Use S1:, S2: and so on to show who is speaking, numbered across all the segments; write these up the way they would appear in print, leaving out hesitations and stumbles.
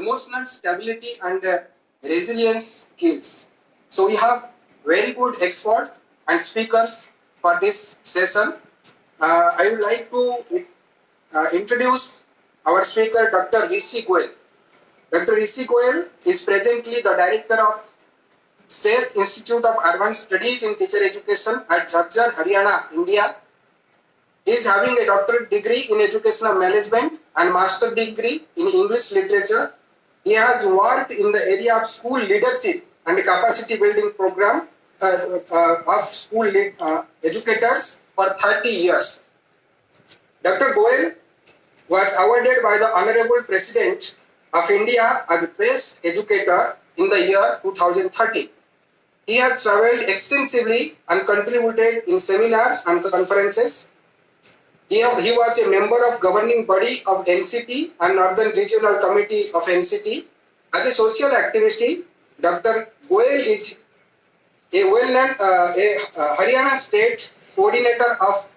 S1: emotional stability and resilience skills. So we have very good experts and speakers for this session. I would like to introduce our speaker, Dr. Rishi Goel. Dr. Rishi Goel is presently the Director of State Institute of Advanced Studies in Teacher Education at Jhajjar, Haryana, India. He is having a doctorate degree in Educational Management and master degree in English Literature. He has worked in the area of school leadership and capacity building program of school educators for 30 years. Dr. Goel was awarded by the Honorable President of India as a Best Educator in the year 2013. He has travelled extensively and contributed in seminars and conferences. He was a member of governing body of NCT and Northern Regional Committee of NCT. As a social activist, Dr. Goel is a well-known Haryana State coordinator of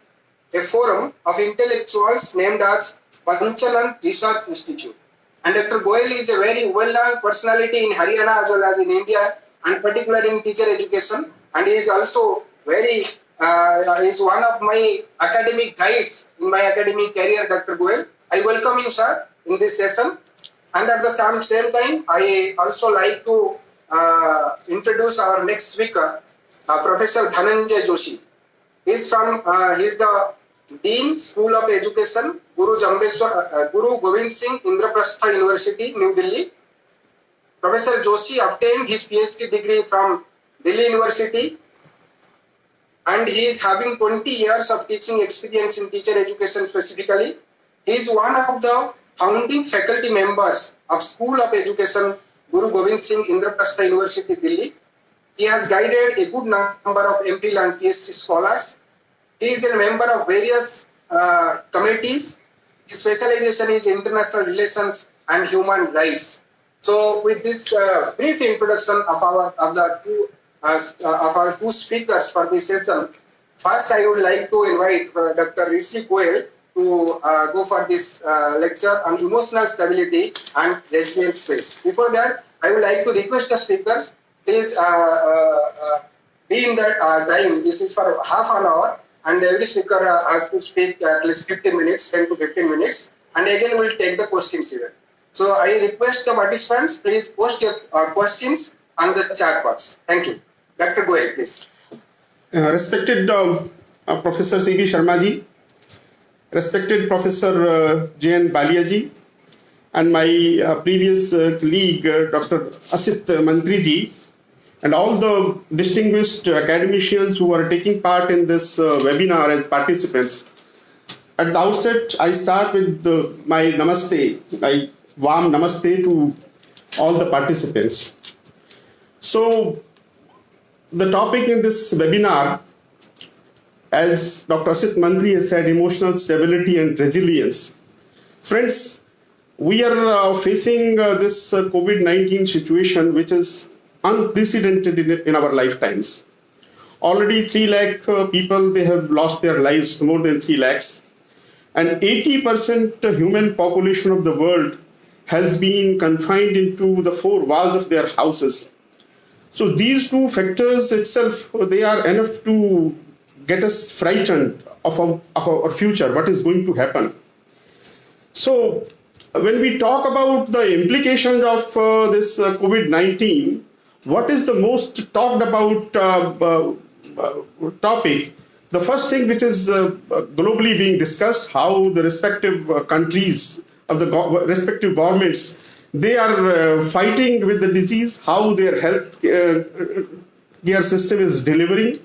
S1: a forum of intellectuals named as Panchaland Research Institute. And Dr. Goel is a very well-known personality in Haryana as well as in India, and particularly in teacher education. And he is also very is one of my academic guides in my academic career, Dr. Goel. I welcome you, sir, in this session. And at the same time, I also like to introduce our next speaker, Professor Dhananjay Joshi. He's the Dean, School of Education, Guru Govind Singh Indraprastha University, New Delhi. Professor Joshi obtained his PhD degree from Delhi University, and he is having 20 years of teaching experience in teacher education specifically. He is one of the founding faculty members of School of Education, Guru Govind Singh Indraprastha University, Delhi. He has guided a good number of MPhil and PhD scholars. He is a member of various committees. His specialization is international relations and human rights. So, with this brief introduction of our two speakers for this session, first I would like to invite Dr. Rishi Goel to go for this lecture on emotional stability and resilient space. Before that, I would like to request the speakers, please be in the time. This is for half an hour, and every speaker has to speak at least 15 minutes, 10 to 15 minutes, and again we'll take the questions here. So I request the participants, please post your questions on the chat box. Thank you. Dr. Goel, please.
S2: Respected Professor C.V. Sharma ji, respected Professor J.N. Balia ji, and my previous colleague Dr. Asit Mantri ji, and all the distinguished academicians who are taking part in this webinar as participants. At the outset, I start with my namaste, my warm namaste to all the participants. So, the topic in this webinar, as Dr. Asit Mantri has said, emotional stability and resilience. Friends, we are facing this COVID-19 situation which is unprecedented in our lifetimes. Already 3 lakh people, they have lost their lives, more than 3 lakhs. And 80% human population of the world has been confined into the 4 walls of their houses. So these two factors itself, they are enough to get us frightened of our future, what is going to happen. So when we talk about the implications of this COVID-19, what is the most talked about topic? The first thing which is globally being discussed, how the respective countries of the respective governments, they are fighting with the disease, how their health care system is delivering.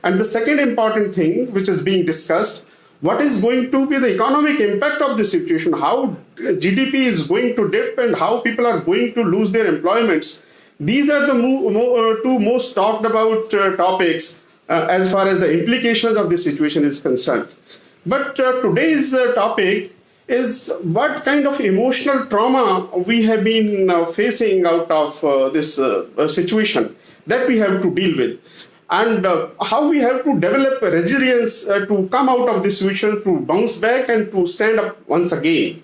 S2: And the second important thing which is being discussed, what is going to be the economic impact of this situation, how GDP is going to dip and how people are going to lose their employments. These are the two most talked about topics as far as the implications of this situation is concerned. But today's topic is what kind of emotional trauma we have been facing out of this situation that we have to deal with, and how we have to develop a resilience to come out of this situation, to bounce back and to stand up once again.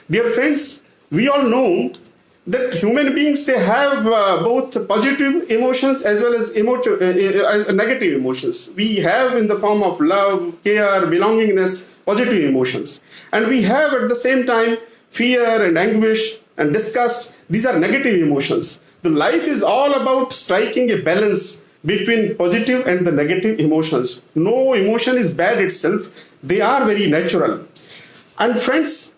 S2: Dear friends, we all know that human beings, they have both positive emotions as well as negative emotions. We have in the form of love, care, belongingness, positive emotions. And we have at the same time fear and anguish and disgust. These are negative emotions. The life is all about striking a balance between positive and the negative emotions. No emotion is bad itself. They are very natural. And friends,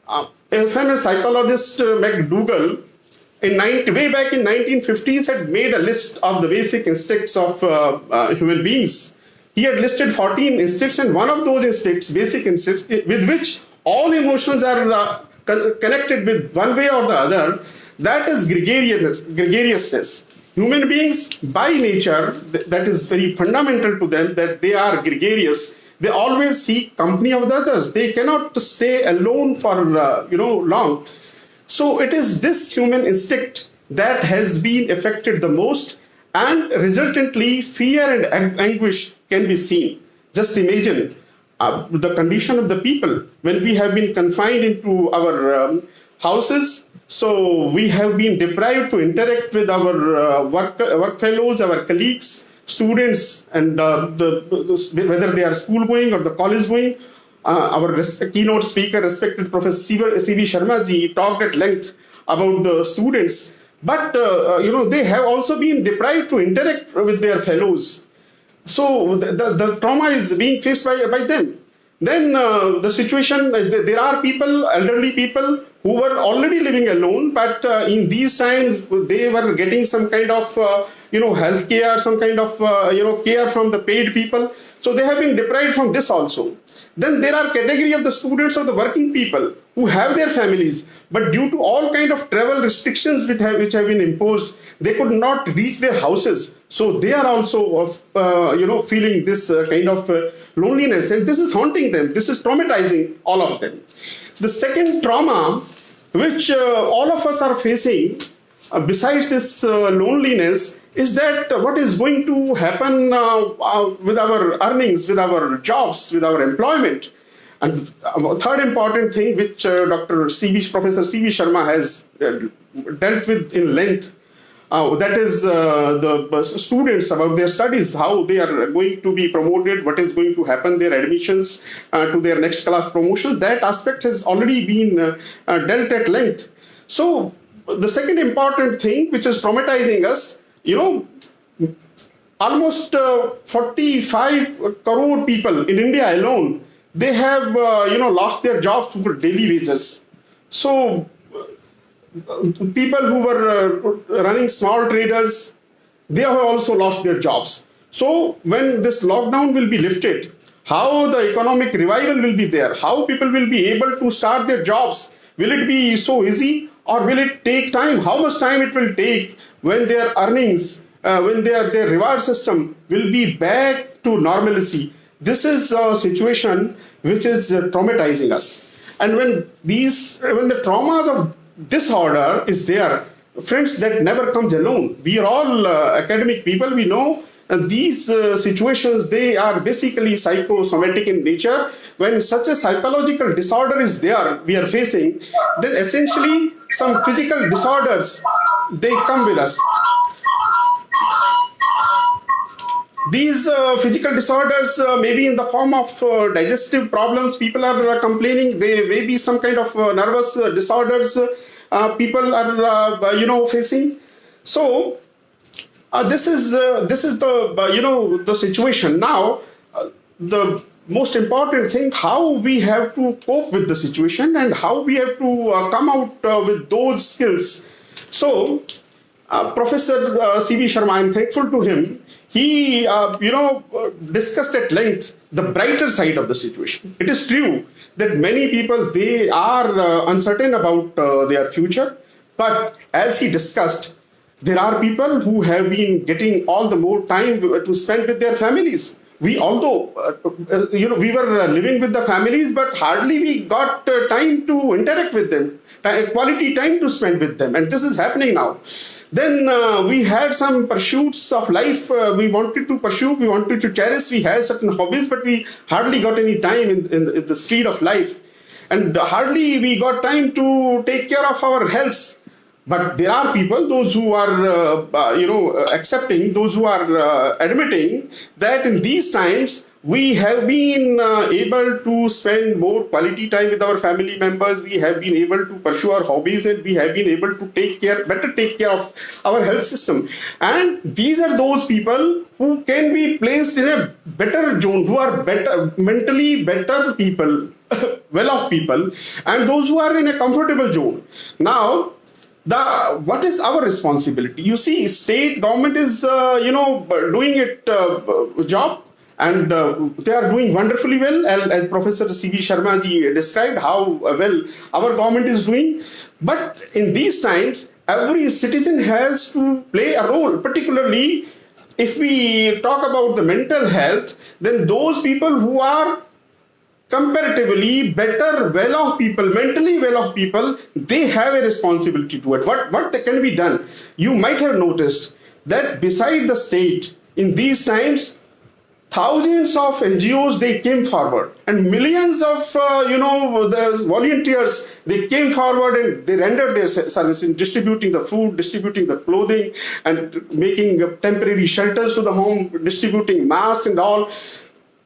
S2: a famous psychologist, McDougall, way back in 1950s had made a list of the basic instincts of human beings. He had listed 14 instincts, and one of those instincts, basic instincts, with which all emotions are connected with one way or the other, that is gregariousness. Human beings, by nature, that is very fundamental to them, that they are gregarious. They always seek company of the others. They cannot stay alone for long. So it is this human instinct that has been affected the most, and resultantly fear and anguish can be seen. Just imagine the condition of the people when we have been confined into our houses. So we have been deprived to interact with our work fellows, our colleagues, students, and whether they are school going or the college going. Our keynote speaker, respected Professor C.V. Sharma ji, talked at length about the students. But they have also been deprived to interact with their fellows. So the trauma is being faced by them. Then the situation, there are people, elderly people, who were already living alone, but in these times they were getting some kind of health care, some kind of care from the paid people. So they have been deprived from this also. Then there are category of the students or the working people who have their families, but due to all kind of travel restrictions which have been imposed, they could not reach their houses. So they are also feeling this kind of loneliness, and this is haunting them. This is traumatizing all of them. The second trauma which all of us are facing, besides this loneliness, is that what is going to happen with our earnings, with our jobs, with our employment. And the third important thing which Professor C.V. Sharma has dealt with in length, that is the students, about their studies, how they are going to be promoted, what is going to happen, their admissions to their next class promotion. That aspect has already been dealt at length. So the second important thing which is traumatizing us, almost 45 crore people in India alone, they have lost their jobs for daily wages. So people who were running small traders, they have also lost their jobs. So when this lockdown will be lifted, how the economic revival will be there, how people will be able to start their jobs, will it be so easy or will it take time? How much time it will take when their earnings, when their reward system will be back to normalcy? This is a situation which is traumatizing us. And when the traumas of disorder is there, friends, that never comes alone. We are all academic people. We know these situations, they are basically psychosomatic in nature. When such a psychological disorder is there, we are facing, then essentially some physical disorders, they come with us. These physical disorders may be in the form of digestive problems. People are complaining. They may be some kind of nervous disorders people are facing. So this is the situation. Now the most important thing, how we have to cope with the situation and how we have to come out with those skills. So Professor C.V. Sharma, I'm thankful to him. He, discussed at length the brighter side of the situation. It is true that many people, they are uncertain about their future. But as he discussed, there are people who have been getting all the more time to spend with their families. We, although, we were living with the families, but hardly we got time to interact with them, quality time to spend with them. And this is happening now. Then we had some pursuits of life we wanted to pursue, we wanted to cherish, we had certain hobbies, but we hardly got any time in the street of life. And hardly we got time to take care of our health. But there are people, those who are, accepting, those who are admitting that in these times we have been able to spend more quality time with our family members. We have been able to pursue our hobbies, and we have been able to better take care of our health system. And these are those people who can be placed in a better zone, who are better, mentally better people, well-off people, and those who are in a comfortable zone. Now, what is our responsibility? You see, state government is doing it job, and they are doing wonderfully well, as Professor C.V. Sharma ji described how well our government is doing. But in these times, every citizen has to play a role, particularly if we talk about the mental health. Then those people who are comparatively better, well-off people, mentally well-off people, they have a responsibility to it. What can be done? You might have noticed that beside the state, in these times, thousands of NGOs, they came forward, and millions of the volunteers, they came forward and they rendered their service in distributing the food, distributing the clothing, and making temporary shelters to the home, distributing masks and all.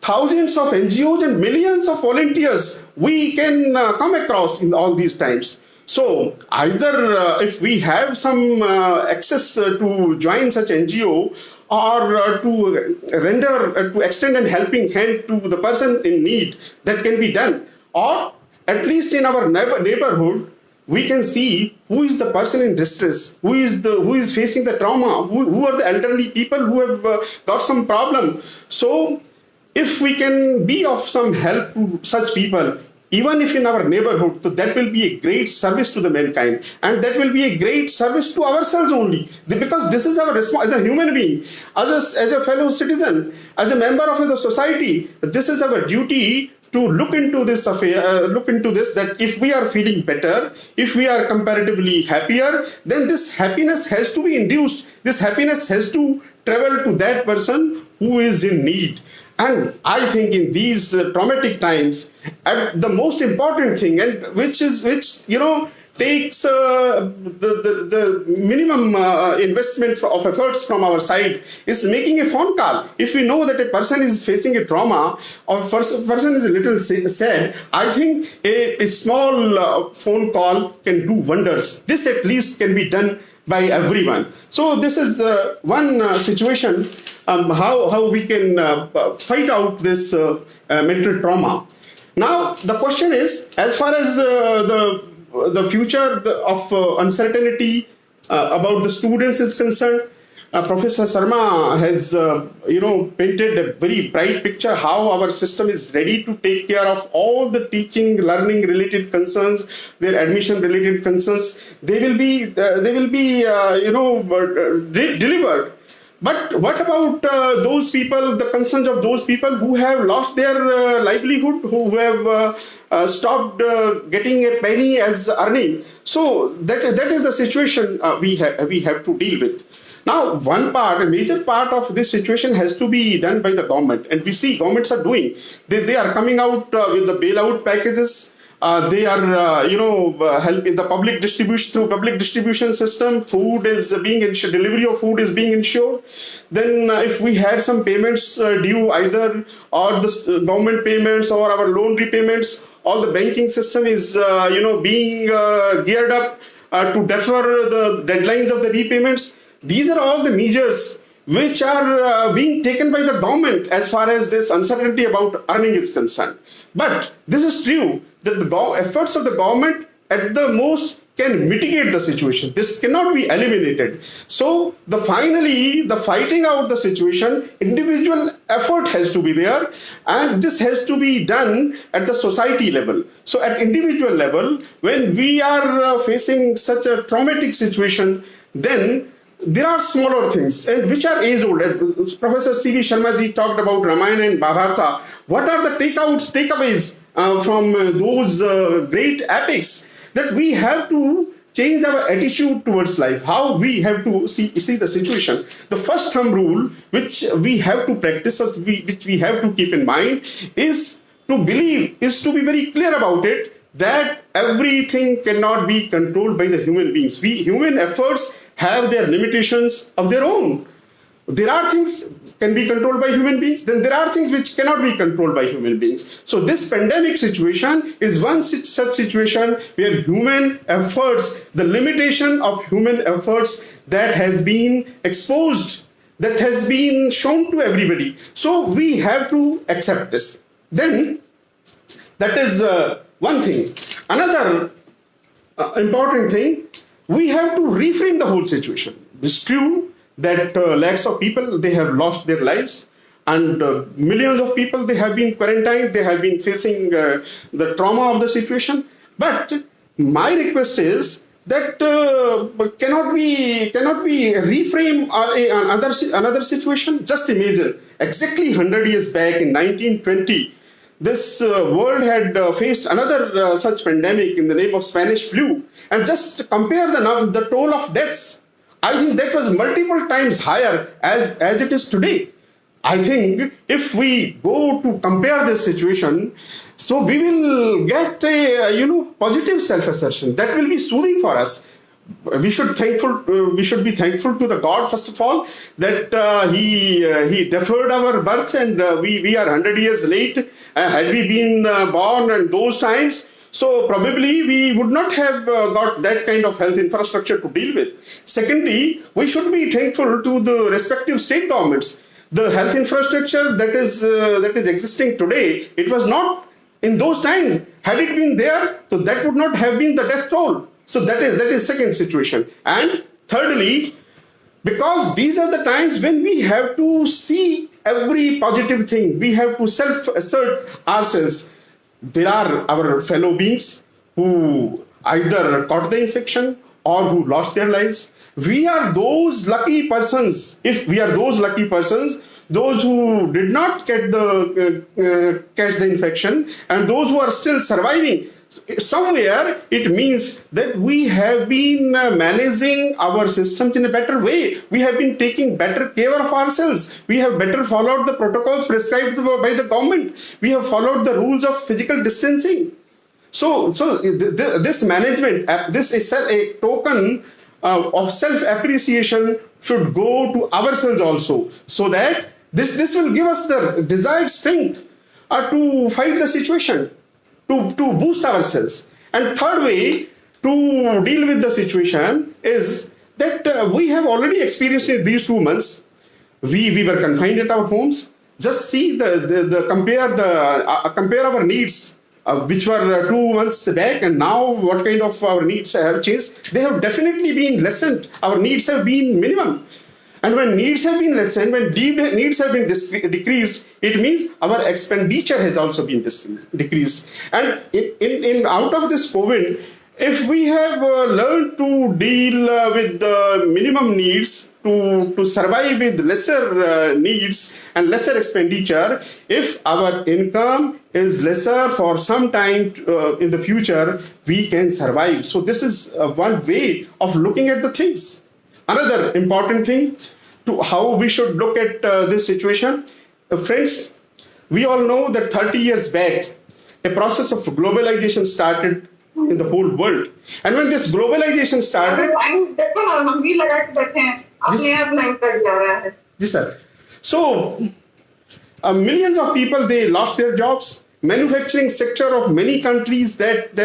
S2: Thousands of NGOs and millions of volunteers we can come across in all these times. So either if we have some access to join such NGO, or to extend a helping hand to the person in need, that can be done. Or at least in our neighborhood, we can see who is the person in distress, who is facing the trauma, who are the elderly people who have got some problem. So if we can be of some help to such people, even if in our neighborhood, so that will be a great service to the mankind, and that will be a great service to ourselves only, because this is our response as a human being, as a fellow citizen, as a member of the society. This is our duty to look into this affair, that if we are feeling better, if we are comparatively happier, then this happiness has to be induced. This happiness has to travel to that person who is in need. And I think in these traumatic times, the most important thing, and which takes the minimum investment of efforts from our side, is making a phone call. If we know that a person is facing a trauma, or person is a little sad, I think a small phone call can do wonders. This at least can be done by everyone. So this is one situation, how we can fight out this mental trauma. Now the question is, as far as the future of uncertainty about the students is concerned, Professor Sharma has painted a very bright picture how our system is ready to take care of all the teaching, learning related concerns, their admission related concerns. They will be delivered. But what about those people, the concerns of those people who have lost their livelihood, who have stopped getting a penny as earning? So that is the situation we have to deal with. Now, a major part of this situation has to be done by the government, and we see governments are doing. They are coming out with the bailout packages. They are, helping the public distribution through public distribution system. Food is being ensured, delivery of food is being ensured. Then, if we had some payments due, either or the government payments or our loan repayments, all the banking system is, being geared up to defer the deadlines of the repayments. These are all the measures which are being taken by the government as far as this uncertainty about earning is concerned. But this is true that the efforts of the government at the most can mitigate the situation. This cannot be eliminated. So finally, the fighting out the situation, individual effort has to be there, and this has to be done at the society level. So at individual level, when we are facing such a traumatic situation, then there are smaller things, and which are age old. Professor C.V. Sharma ji talked about Ramayana and Mahabharata. What are the takeaways from those great epics? That we have to change our attitude towards life, how we have to see the situation. The first thumb rule which we have to practice, which we have to keep in mind, is to be very clear about it, that everything cannot be controlled by the human beings. We human efforts have their limitations of their own. There are things can be controlled by human beings, then there are things which cannot be controlled by human beings. So this pandemic situation is one such situation where human efforts, the limitation of human efforts that has been exposed, that has been shown to everybody. So we have to accept this. Then that is one thing. Another important thing, we have to reframe the whole situation. It's true that lakhs of people, they have lost their lives, and millions of people, they have been quarantined, they have been facing the trauma of the situation. But my request is that cannot we reframe another situation? Just imagine, exactly 100 years back in 1920, this world had faced another such pandemic in the name of Spanish flu, and just compare the toll of deaths. I think that was multiple times higher as it is today. I think if we go to compare this situation, so we will get a positive self-assertion that will be soothing for us. We should be thankful to the God, first of all, that he deferred our birth, and we are 100 years late. Had we been born in those times, so probably we would not have got that kind of health infrastructure to deal with. Secondly, we should be thankful to the respective state governments. The health infrastructure that is existing today, it was not in those times. Had it been there, so that would not have been the death toll. So that is second situation. And thirdly, because these are the times when we have to see every positive thing, we have to self-assert ourselves. There are our fellow beings who either caught the infection or who lost their lives. We are those lucky persons. If we are those lucky persons, those who did not get catch the infection, and those who are still surviving, somewhere it means that we have been managing our systems in a better way. We have been taking better care of ourselves. We have better followed the protocols prescribed by the government. We have followed the rules of physical distancing. So this management, this is a token of self-appreciation should go to ourselves also, so that this will give us the desired strength to fight the situation, to boost ourselves. And third way to deal with the situation is that we have already experienced in these 2 months. We were confined at our homes. Just see compare our needs, which were 2 months back, and now what kind of our needs have changed. They have definitely been lessened. Our needs have been minimum. And when needs have been lessened, when needs have been decreased, it means our expenditure has also been decreased. And in out of this COVID, if we have learned to deal with the minimum needs, to survive with lesser needs and lesser expenditure, if our income is lesser for some time in the future, we can survive. So this is one way of looking at the things. Another important thing to how we should look at this situation. Friends, we all know that 30 years back, a process of globalization started in the whole world. And when this globalization started... Yes, sir. So, millions of people, they lost their jobs. Manufacturing sector of many countries that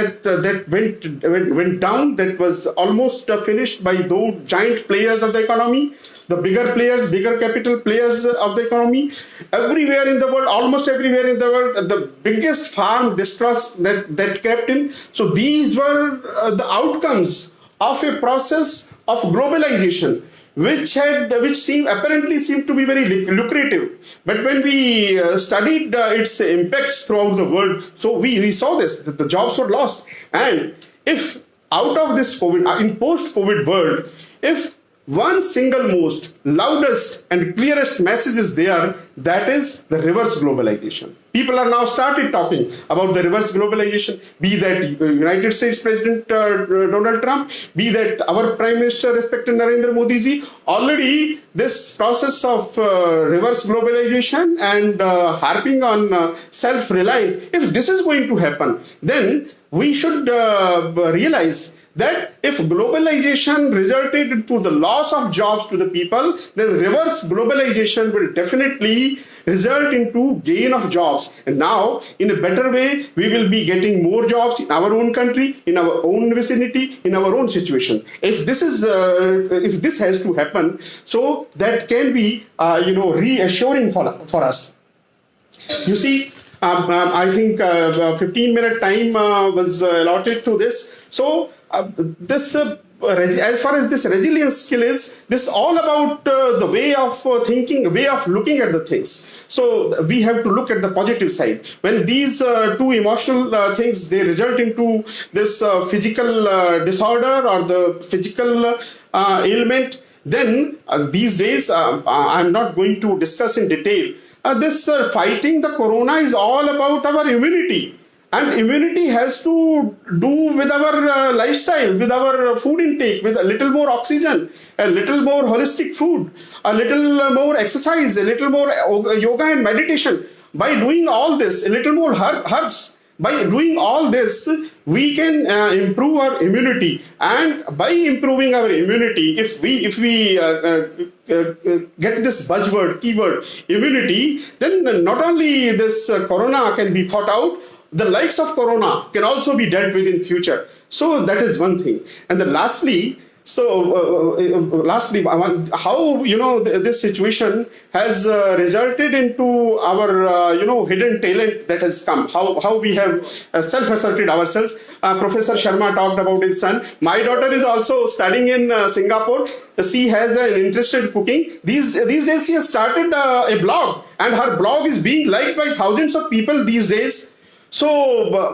S2: went down, that was almost finished by those giant players of the economy, the bigger players, bigger capital players of the economy. Everywhere in the world, almost everywhere in the world, the biggest farm distrust that crept in. So these were the outcomes of a process of globalization, which apparently seemed to be very lucrative. But when we studied its impacts throughout the world, so we saw this, that the jobs were lost. And if out of this COVID, in post-COVID world, if one single most loudest and clearest message is there, that is the reverse globalization. People are now started talking about the reverse globalization, be that United States President Donald Trump, be that our Prime Minister, respected Narendra Modi ji. Already this process of reverse globalization and harping on self-reliant, if this is going to happen, then we should realize that if globalization resulted into the loss of jobs to the people, then reverse globalization will definitely result into gain of jobs. And now, in a better way, we will be getting more jobs in our own country, in our own vicinity, in our own situation. If this has to happen, so that can be reassuring for us. You see, I think 15-minute time was allotted to this. So as far as this resilience skill is, this is all about the way of thinking, way of looking at the things. So we have to look at the positive side. When these two emotional things, they result into this physical disorder or the physical ailment, then these days, I'm not going to discuss in detail. This fighting the corona is all about our immunity. And immunity has to do with our lifestyle, with our food intake, with a little more oxygen, a little more holistic food, a little more exercise, a little more yoga and meditation. By doing all this, a little more herbs, by doing all this, we can improve our immunity. And by improving our immunity, if we get this buzzword, keyword, immunity, then not only this corona can be fought out, the likes of corona can also be dealt with in future. So that is one thing. And then lastly, how this situation has resulted into our hidden talent that has come. How we have self-asserted ourselves. Professor Sharma talked about his son. My daughter is also studying in Singapore. She has an interest in cooking. These days she has started a blog, and her blog is being liked by thousands of people these days. So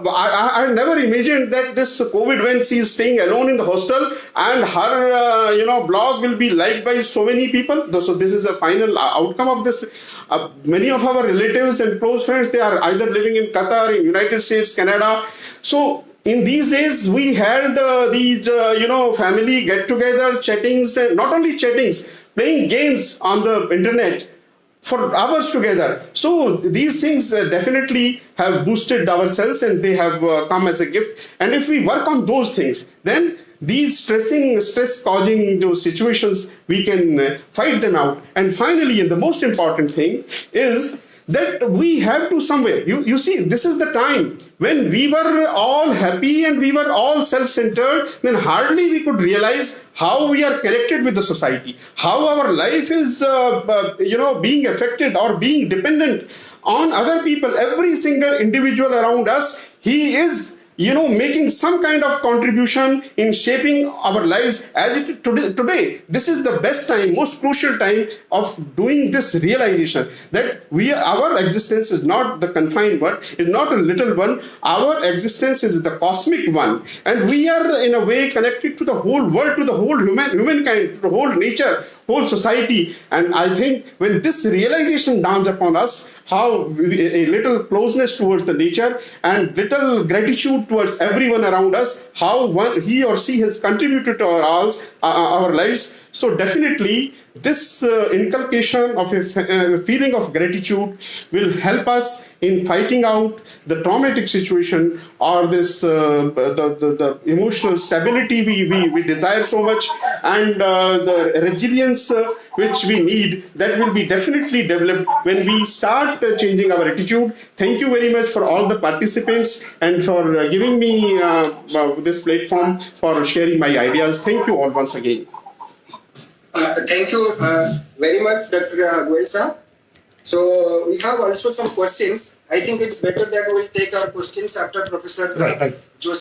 S2: I never imagined that this COVID, when she is staying alone in the hostel, and her blog will be liked by so many people. So this is the final outcome of this. Many of our relatives and close friends, they are either living in Qatar, in United States, Canada. So in these days, we held these family get-together chattings, and not only chattings, playing games on the internet for hours together. So these things definitely have boosted ourselves, and they have come as a gift. And if we work on those things, then these stress-causing those situations, we can fight them out. And finally, and the most important thing is that we have to somewhere, you see, this is the time when we were all happy and we were all self-centered, then hardly we could realize how we are connected with the society, how our life is being affected or being dependent on other people. Every single individual around us, he is making some kind of contribution in shaping our lives as it today. This is the best time, most crucial time of doing this realization that our existence is not the confined one, is not a little one. Our existence is the cosmic one, and we are in a way connected to the whole world, to the whole humankind, to the whole nature, whole society. And I think when this realization dawns upon us, how a little closeness towards the nature and little gratitude towards everyone around us, how he or she has contributed to our lives. So definitely this inculcation of a feeling of gratitude will help us in fighting out the traumatic situation or this the emotional stability we desire so much, and the resilience which we need, that will be definitely developed when we start changing our attitude. Thank you very much for all the participants and for giving me this platform, for sharing my ideas. Thank you all once again.
S1: Thank you very much, Dr. Goel sir. So we have also some questions. I think it's better that we'll take our questions after Professor Joseph.